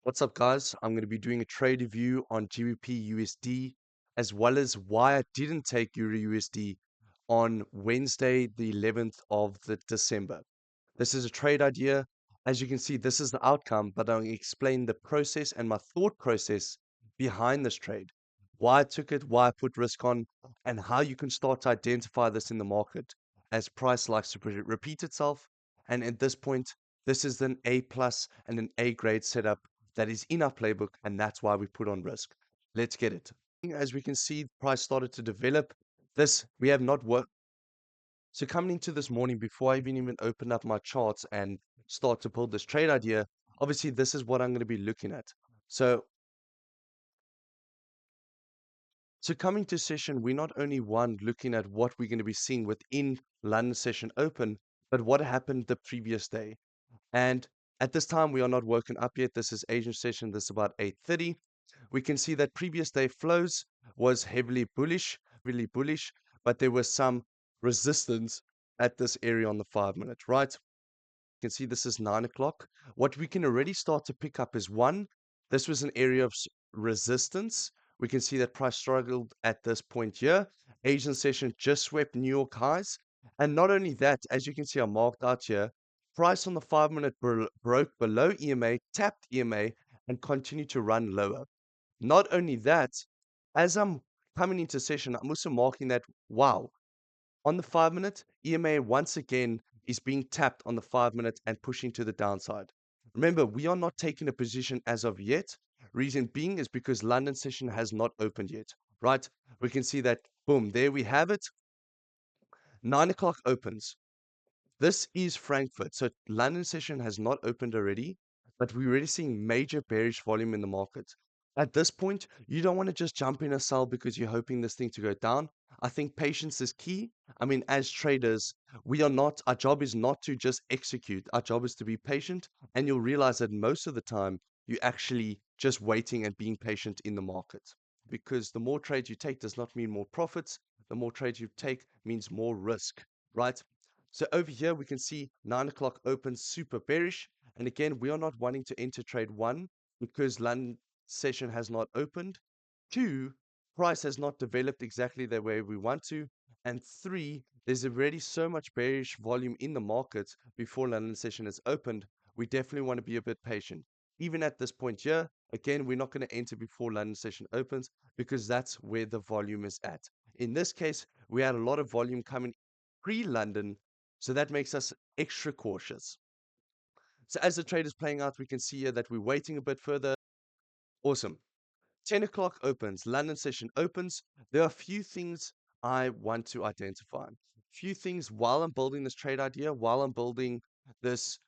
What's up, guys? I'm going to be doing a trade review on GBPUSD as well as why I didn't take Euro USD on Wednesday, the 11th of December. This is a trade idea. As you can see, this is the outcome, but I'll explain the process and my thought process behind this trade. Why I took it, why I put risk on, and how you can start to identify this in the market as price likes to repeat itself. And at this point, this is an A plus and an A grade setup that is in our playbook, and that's why we put on risk. Let's get it. As we can see, the price started to develop. This we have not worked. So coming into this morning, before I even open up my charts and start to build this trade idea, obviously this is what I'm going to be looking at. So coming to session, we're not only looking at what we're going to be seeing within London session open, but what happened the previous day. And at this time, we are not woken up yet. This is Asian session. This is about 8:30. We can see that previous day flows was heavily bullish, really bullish, but there was some resistance at this area on the 5 minute, right? You can see this is 9 o'clock. What we can already start to pick up is one, this was an area of resistance. We can see that price struggled at this point here. Asian session just swept New York highs. And not only that, as you can see, I marked out here, price on the 5 minute broke below EMA, tapped EMA, and continued to run lower. Not only that, as I'm coming into session, I'm also marking that, wow, on the 5 minute, EMA once again is being tapped on the 5 minute and pushing to the downside. Remember, we are not taking a position as of yet. Reason being is because London session has not opened yet, right? We can see that, boom, there we have it. 9 o'clock opens. This is Frankfurt. So London session has not opened already, but we're already seeing major bearish volume in the market. At this point, you don't want to just jump in a sell because you're hoping this thing to go down. I think patience is key. I mean, as traders, our job is not to just execute. Our job is to be patient. And you'll realize that most of the time, you're actually just waiting and being patient in the market. Because the more trades you take does not mean more profits. The more trades you take means more risk, right? So over here, we can see 9 o'clock opens super bearish. And again, we are not wanting to enter trade one because London session has not opened. Two, price has not developed exactly the way we want to. And three, there's already so much bearish volume in the market before London session has opened. We definitely want to be a bit patient. Even at this point here, again, we're not going to enter before London session opens because that's where the volume is at. In this case, we had a lot of volume coming pre-London, so that makes us extra cautious. So as the trade is playing out, we can see here that we're waiting a bit further. Awesome. 10 o'clock opens, London session opens. There are a few things I want to identify. Few things while I'm building this trade idea, this,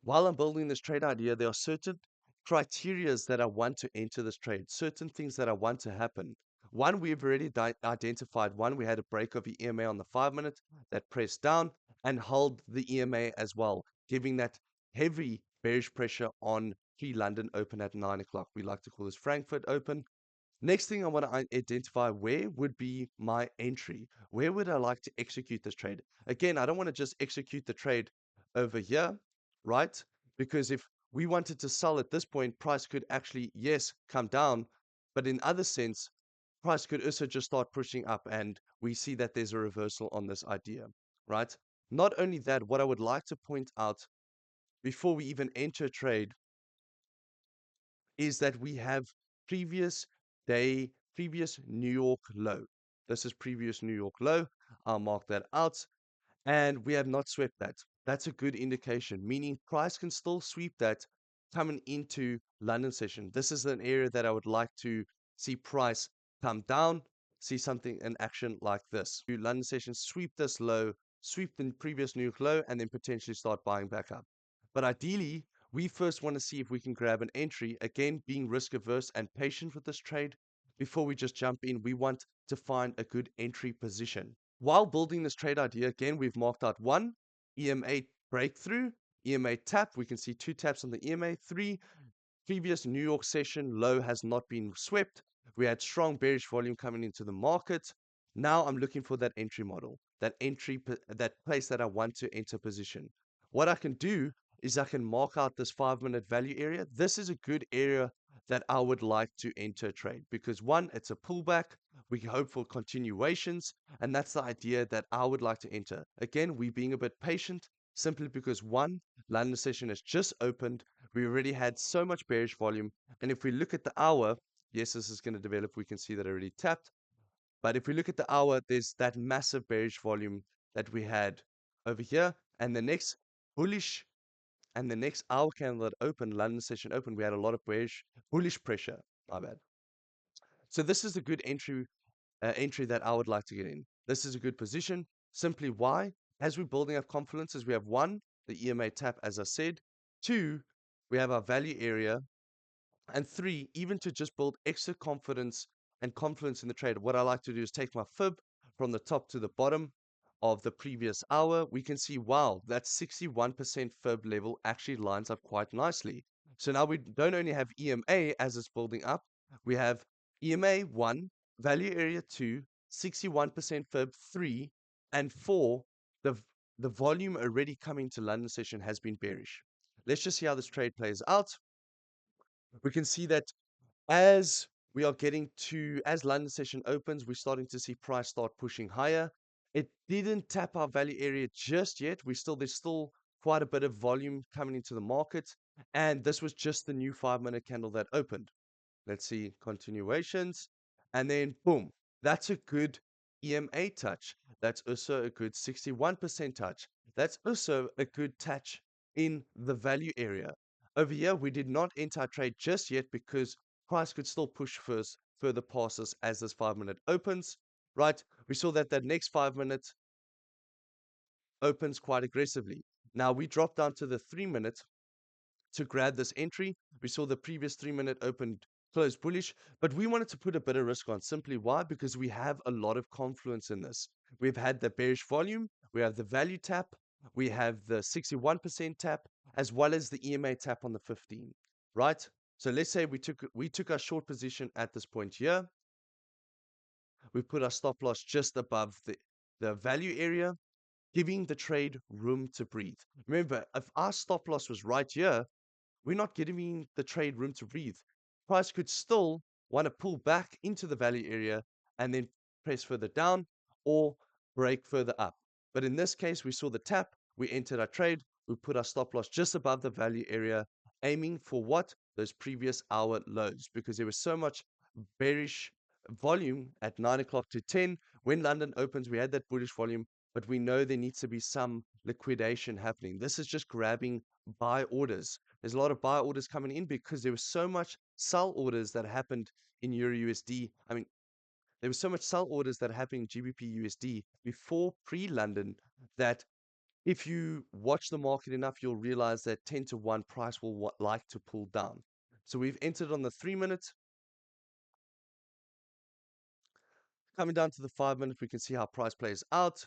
while I'm building this trade idea, there are certain criterias that I want to enter this trade, certain things that I want to happen. One, we've already identified. One, we had a break of the EMA on the 5 minute that pressed down and held the EMA as well, giving that heavy bearish pressure on pre-London open at 9 o'clock. We like to call this Frankfurt open. Next thing I want to identify, where would be my entry? Where would I like to execute this trade? Again, I don't want to just execute the trade over here, right? Because if we wanted to sell at this point, price could actually, yes, come down, but in other sense, price could also just start pushing up, and we see that there's a reversal on this idea, right? Not only that, what I would like to point out before we even enter trade is that we have previous previous New York low. This is previous New York low. I'll mark that out. And we have not swept that. That's a good indication, meaning price can still sweep that coming into London session. This is an area that I would like to see price come down, see something in action like this. London session, sweep this low, sweep the previous New York low, and then potentially start buying back up. But ideally, we first want to see if we can grab an entry, again, being risk averse and patient with this trade. Before we just jump in, we want to find a good entry position. While building this trade idea, again, we've marked out one, EMA breakthrough, EMA tap. We can see two taps on the EMA. Three, previous New York session low has not been swept. We had strong bearish volume coming into the market. Now I'm looking for that entry model, that place that I want to enter position. What I can do is I can mark out this 5-minute value area. This is a good area that I would like to enter a trade because one, it's a pullback. We hope for continuations, and that's the idea that I would like to enter. Again, we being a bit patient simply because one, London session has just opened. We already had so much bearish volume. And if we look at the hour, yes, this is going to develop. We can see that already tapped. But if we look at the hour, there's that massive bearish volume that we had over here. And the next bullish and the next hour candle that opened, London session open, we had a lot of bullish pressure. My bad. So this is a good entry that I would like to get in. This is a good position. Simply why? As we're building up confidence, as we have one, the EMA tap, as I said. Two, we have our value area. And three, even to just build extra confidence and confidence in the trade, what I like to do is take my fib from the top to the bottom of the previous hour. We can see, wow, that 61% fib level actually lines up quite nicely. So now we don't only have EMA as it's building up, we have EMA 1, value area 2, 61% fib 3, and 4, the, the volume already coming to London session has been bearish. Let's just see how this trade plays out. We can see that as we are as London session opens, we're starting to see price start pushing higher. It didn't tap our value area just yet. There's still quite a bit of volume coming into the market. And this was just the new 5-minute candle that opened. Let's see continuations. And then boom, that's a good EMA touch. That's also a good 61% touch. That's also a good touch in the value area. Over here, we did not enter our trade just yet because price could still push further past us as this 5-minute opens, right? We saw that next 5-minute opens quite aggressively. Now we drop down to the 3-minute to grab this entry. We saw the previous 3-minute opened close bullish, but we wanted to put a bit of risk on. Simply why? Because we have a lot of confluence in this. We've had the bearish volume, we have the value tap, we have the 61% tap, as well as the EMA tap on the 15, right? So let's say we took our short position at this point here. We put our stop loss just above the value area, giving the trade room to breathe. Remember, if our stop loss was right here, we're not giving the trade room to breathe. Price could still want to pull back into the value area and then press further down or break further up. But in this case, we saw the tap, we entered our trade, we put our stop loss just above the value area, aiming for what? Those previous hour lows, because there was so much bearish volume at 9 o'clock to 10. When London opens, we had that bullish volume, but we know there needs to be some liquidation happening. This is just grabbing buy orders. There's a lot of buy orders coming in because there was so much sell orders that happened in Euro USD. I mean, there was so much sell orders that happened in GBP USD before pre-London that if you watch the market enough, you'll realize that 10 to 1 price will like to pull down. So we've entered on the 3-minute. Coming down to the 5-minute, we can see how price plays out.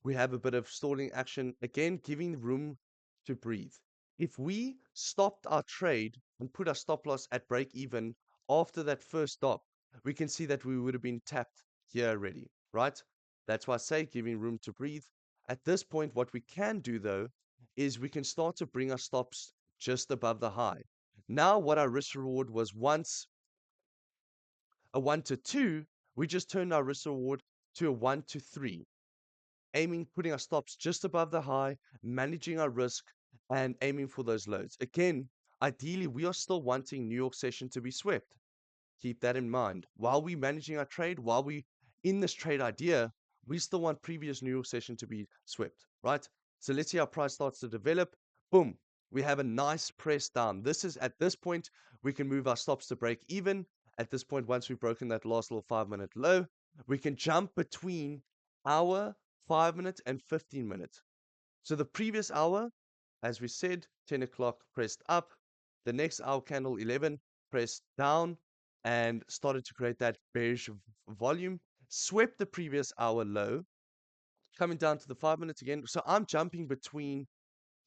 We have a bit of stalling action, again, giving room to breathe. If we stopped our trade and put our stop loss at break even after that first stop, we can see that we would have been tapped here already, right? That's why I say giving room to breathe. At this point, what we can do though, is we can start to bring our stops just above the high. Now, what our risk reward was once a 1 to 2, we just turned our risk reward to a 1 to 3, putting our stops just above the high, managing our risk, and aiming for those lows. Again, ideally, we are still wanting New York session to be swept. Keep that in mind. While we're managing our trade, while we in this trade idea, we still want previous New York session to be swept, right? So let's see how price starts to develop. Boom. We have a nice press down. At this point, we can move our stops to break even. At this point, once we've broken that last little 5-minute low, we can jump between our 5-minute and 15-minute. So the previous hour, as we said, 10 o'clock pressed up. The next hour candle 11 pressed down and started to create that bearish volume, swept the previous hour low, coming down to the 5-minute again. So I'm jumping between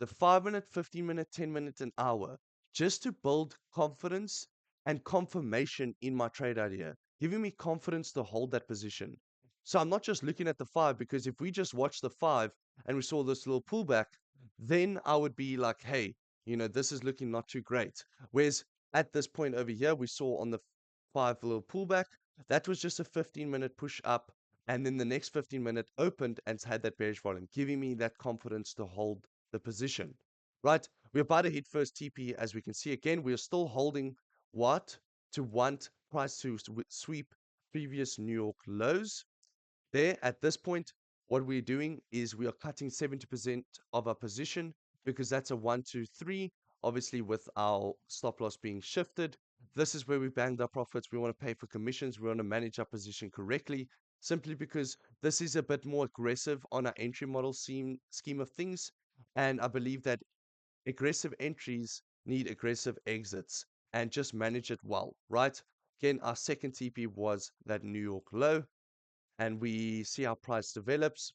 the 5-minute, 15-minute, 10-minute, and hour, just to build confidence and confirmation in my trade idea, giving me confidence to hold that position. So I'm not just looking at the 5, because if we just watch the 5 and we saw this little pullback, then I would be like, hey, this is looking not too great. Whereas at this point over here, we saw on the 5 little pullback, that was just a 15-minute push up. And then the next 15-minute opened and had that bearish volume, giving me that confidence to hold the position, right? We're about to hit first TP. As we can see again, we are still holding what? To want price to sweep previous New York lows. There, at this point, what we're doing is we are cutting 70% of our position because that's a 1, 2, 3. Obviously, with our stop loss being shifted, this is where we banged our profits. We want to pay for commissions. We want to manage our position correctly, simply because this is a bit more aggressive on our entry model scheme of things. And I believe that aggressive entries need aggressive exits and just manage it well, right? Again, our second TP was that New York low, and we see how price develops.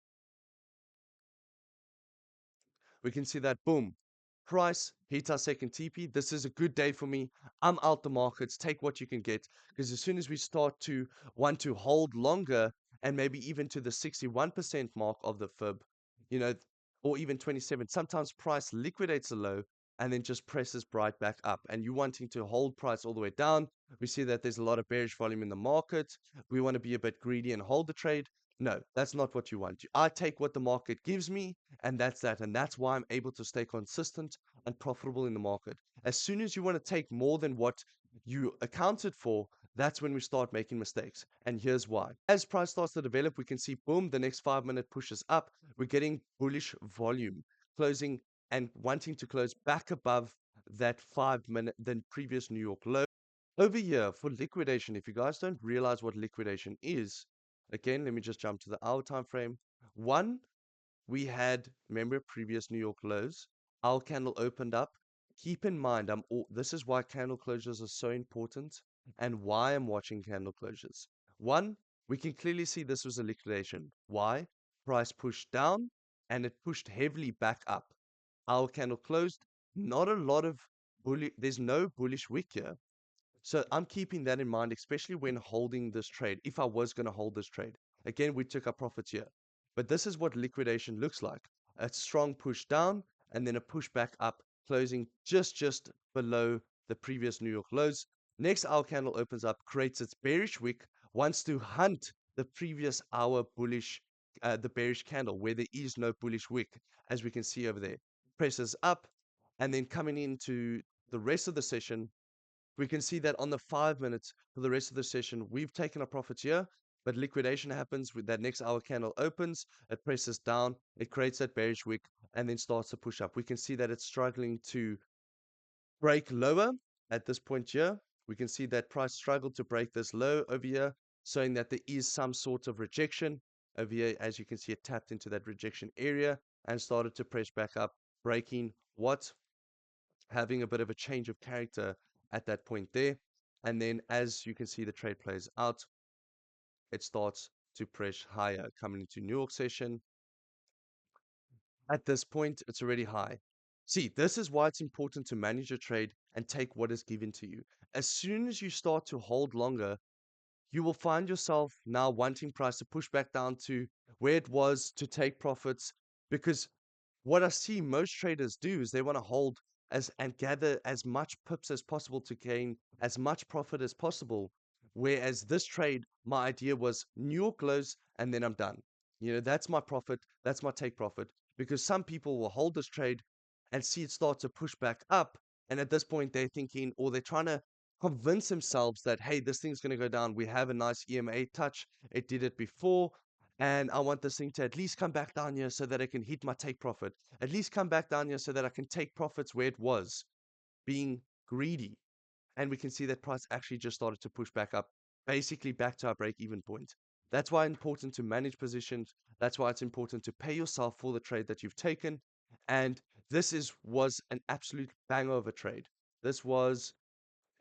We can see that boom, price hit our second TP. This is a good day for me. I'm out the markets. Take what you can get, because as soon as we start to want to hold longer and maybe even to the 61% mark of the fib, you know, or even 27, sometimes price liquidates a low and then just presses right back up. And you wanting to hold price all the way down, we see that there's a lot of bearish volume in the market. We want to be a bit greedy and hold the trade. No, that's not what you want. I take what the market gives me, and that's that. And that's why I'm able to stay consistent and profitable in the market. As soon as you want to take more than what you accounted for, that's when we start making mistakes. And here's why. As price starts to develop, we can see, boom, the next 5 minute pushes up. We're getting bullish volume, closing and wanting to close back above that 5 minute, then previous New York low. Over here for liquidation, if you guys don't realize what liquidation is, again, let me just jump to the hour time frame. One, we had, remember, previous New York lows. Our candle opened up. Keep in mind, this is why candle closures are so important and why I'm watching candle closures. One, we can clearly see this was a liquidation. Why? Price pushed down and it pushed heavily back up. Our candle closed. Not a lot of there's no bullish wick here. So I'm keeping that in mind, especially when holding this trade. If I was going to hold this trade, again, we took our profits here. But this is what liquidation looks like. A strong push down and then a push back up, closing just below the previous New York lows. Next, our candle opens up, creates its bearish wick, wants to hunt the previous hour bullish, the bearish candle where there is no bullish wick, as we can see over there. Presses up, and then coming into the rest of the session, we can see that on the 5 minutes for the rest of the session, we've taken our profits here, but liquidation happens with that next hour candle opens, it presses down, it creates that bearish wick, and then starts to push up. We can see that it's struggling to break lower at this point here. We can see that price struggled to break this low over here, showing that there is some sort of rejection. Over here, as you can see, it tapped into that rejection area and started to press back up, breaking what? Having a bit of a change of character at that point there. And then as you can see, the trade plays out, it starts to press higher coming into New York session. At this point, it's already high. See, this is why it's important to manage your trade and take what is given to you. As soon as you start to hold longer, you will find yourself now wanting price to push back down to where it was to take profits, because what I see most traders do is they want to hold as and gather as much pips as possible to gain as much profit as possible. Whereas this trade, my idea was New York lows and then I'm done. That's my profit, that's my take profit. Because some people will hold this trade and see it start to push back up. And at this point, they're thinking, or they're trying to convince themselves that, hey, this thing's going to go down. We have a nice EMA touch. It did it before. And I want this thing to at least come back down here so that I can hit my take profit. At least come back down here so that I can take profits where it was, being greedy. And we can see that price actually just started to push back up, basically back to our break-even point. That's why it's important to manage positions. That's why it's important to pay yourself for the trade that you've taken. And was an absolute banger of a trade. This was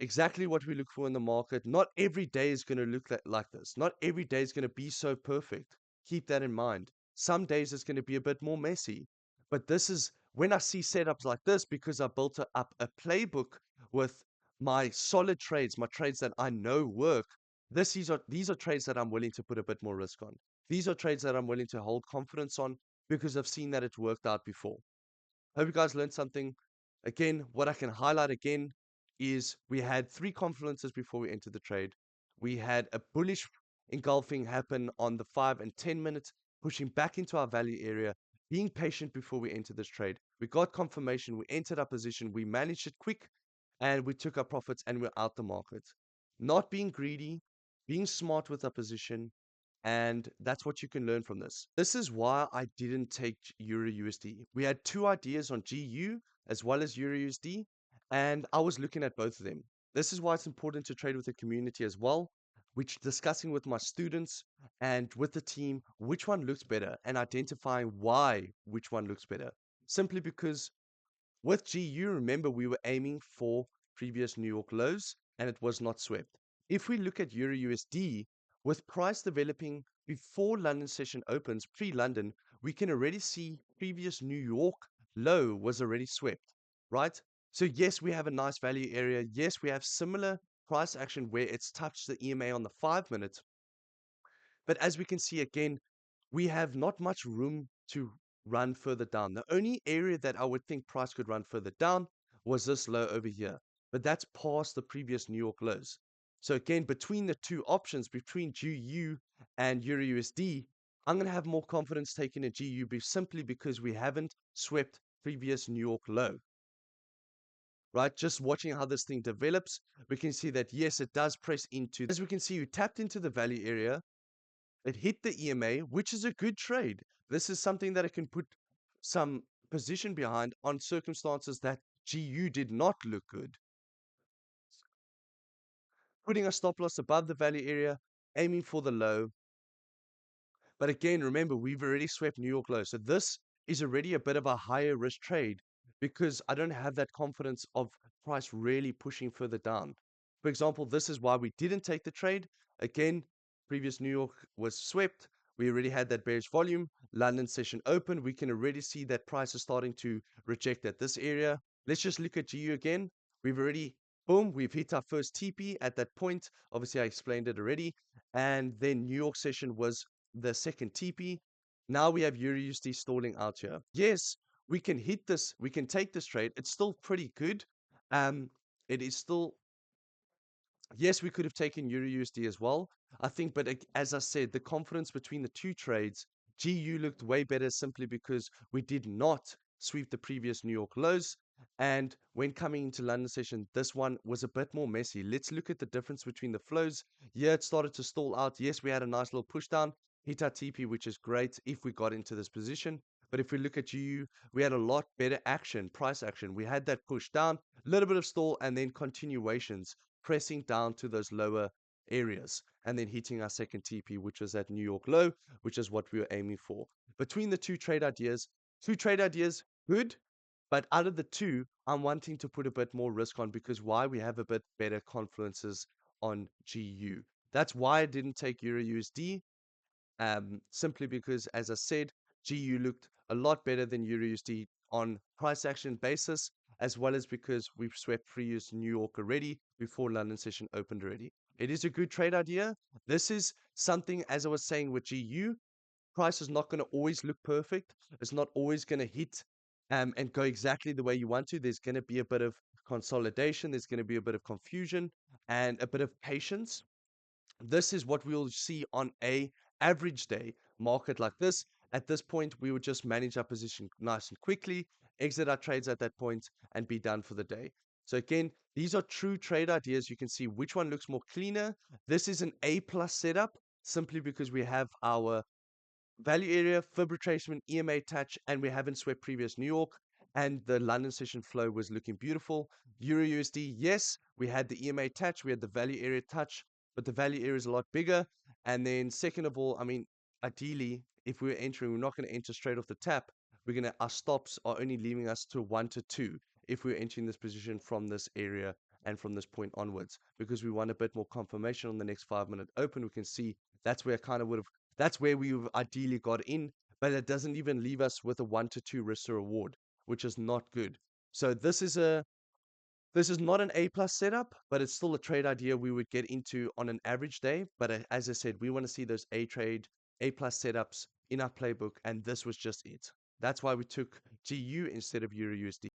exactly what we look for in the market. Not every day is going to look like this. Not every day is going to be so perfect. Keep that in mind. Some days it's going to be a bit more messy. But this is when I see setups like this, because I built up a playbook with my solid trades, my trades that I know work. These are trades that I'm willing to put a bit more risk on. These are trades that I'm willing to hold confidence on because I've seen that it's worked out before. Hope you guys learned something. Again, what I can highlight again is we had three confluences before we entered the trade. We had a bullish engulfing happen on the 5 and 10 minutes, pushing back into our value area, being patient before we entered this trade. We got confirmation, we entered our position, we managed it quick, and we took our profits and we're out the market. Not being greedy, being smart with our position, and that's what you can learn from this. This is why I didn't take Euro USD. We had two ideas on GU as well as Euro USD, and I was looking at both of them. This is why it's important to trade with the community as well, which discussing with my students and with the team which one looks better and identifying why which one looks better. Simply because with GU, remember we were aiming for previous New York lows and it was not swept. If we look at Euro USD, with price developing before London session opens, pre-London, we can already see previous New York low was already swept, right? So yes, we have a nice value area. Yes, we have similar price action where it's touched the EMA on the 5 minutes. But as we can see again, we have not much room to run further down. The only area that I would think price could run further down was this low over here, but that's past the previous New York lows. So again, between the two options, between GU and Euro USD, I'm going to have more confidence taking a GU simply because we haven't swept previous New York low. Right, just watching how this thing develops, we can see that yes, it does press into, as we can see, we tapped into the value area. It hit the EMA, which is a good trade. This is something that I can put some position behind on circumstances that GU did not look good. Putting a stop loss above the value area, aiming for the low. But again, remember, we've already swept New York low. So this is already a bit of a higher risk trade because I don't have that confidence of price really pushing further down. For example, this is why we didn't take the trade. Again, previous New York was swept. We already had that bearish volume. London session open. We can already see that price is starting to reject at this area. Let's just look at GU again. We've already, boom, we've hit our first TP at that point. Obviously, I explained it already. And then New York session was the second TP. Now we have Euro USD stalling out here. Yes, we can hit this. We can take this trade. It's still pretty good. It is still, yes, we could have taken Euro USD as well. I think, but as I said, the confidence between the two trades, GU looked way better simply because we did not sweep the previous New York lows. And when coming into London session, this one was a bit more messy. Let's look at the difference between the flows. Yeah, it started to stall out. Yes, we had a nice little push down, hit our TP, which is great if we got into this position. But if we look at GU, we had a lot better action, price action. We had that push down, a little bit of stall, and then continuations pressing down to those lower areas and then hitting our second TP, which was at New York low, which is what we were aiming for. Between the two trade ideas, good, but out of the two, I'm wanting to put a bit more risk on because why we have a bit better confluences on GU. That's why I didn't take Euro USD. Simply because, as I said, GU looked a lot better than Euro USD on price action basis, as well as because we've swept previous New York already before London session opened already. It is a good trade idea. This is something, as I was saying with GU, price is not going to always look perfect. It's not always going to hit and go exactly the way you want to. There's going to be a bit of consolidation. There's going to be a bit of confusion and a bit of patience. This is what we'll see on a average day market like this. At this point, we would just manage our position nice and quickly, exit our trades at that point, and be done for the day. So again, these are true trade ideas. You can see which one looks more cleaner. This is an A plus setup simply because we have our value area, fib retracement, EMA touch, and we haven't swept previous New York. And the London session flow was looking beautiful. Euro USD, yes, we had the EMA touch, we had the value area touch, but the value area is a lot bigger. And then, second of all, I mean, ideally, if we're entering, we're not going to enter straight off the tap. Our stops are only leaving us to 1 to 2 if we're entering this position from this area and from this point onwards, because we want a bit more confirmation on the next 5 minute open. We can see that's where I kind of would have that's where we've ideally got in, but it doesn't even leave us with a 1 to 2 risk to reward, which is not good. So this is not an A plus setup, but it's still a trade idea we would get into on an average day. But as I said, we want to see those A plus setups in our playbook, and this was just it. That's why we took GU instead of Euro USD.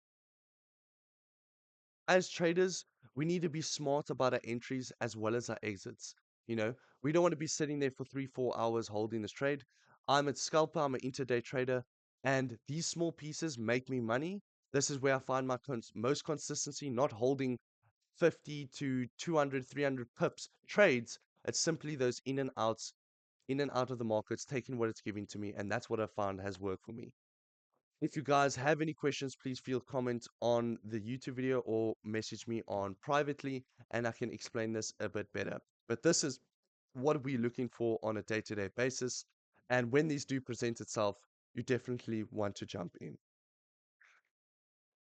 as traders, we need to be smart about our entries as well as our exits. You know, we don't want to be sitting there for 3, 4 hours holding this trade. I'm a scalper, I'm an intraday trader, and these small pieces make me money. This is where I find my most consistency, not holding 50 to 200, 300 pips trades. It's simply those in and out of the markets, taking what it's giving to me. And that's what I found has worked for me. If you guys have any questions, please feel comment on the YouTube video or message me on privately and I can explain this a bit better. But this is what we're looking for on a day-to-day basis. And when these do present itself, you definitely want to jump in.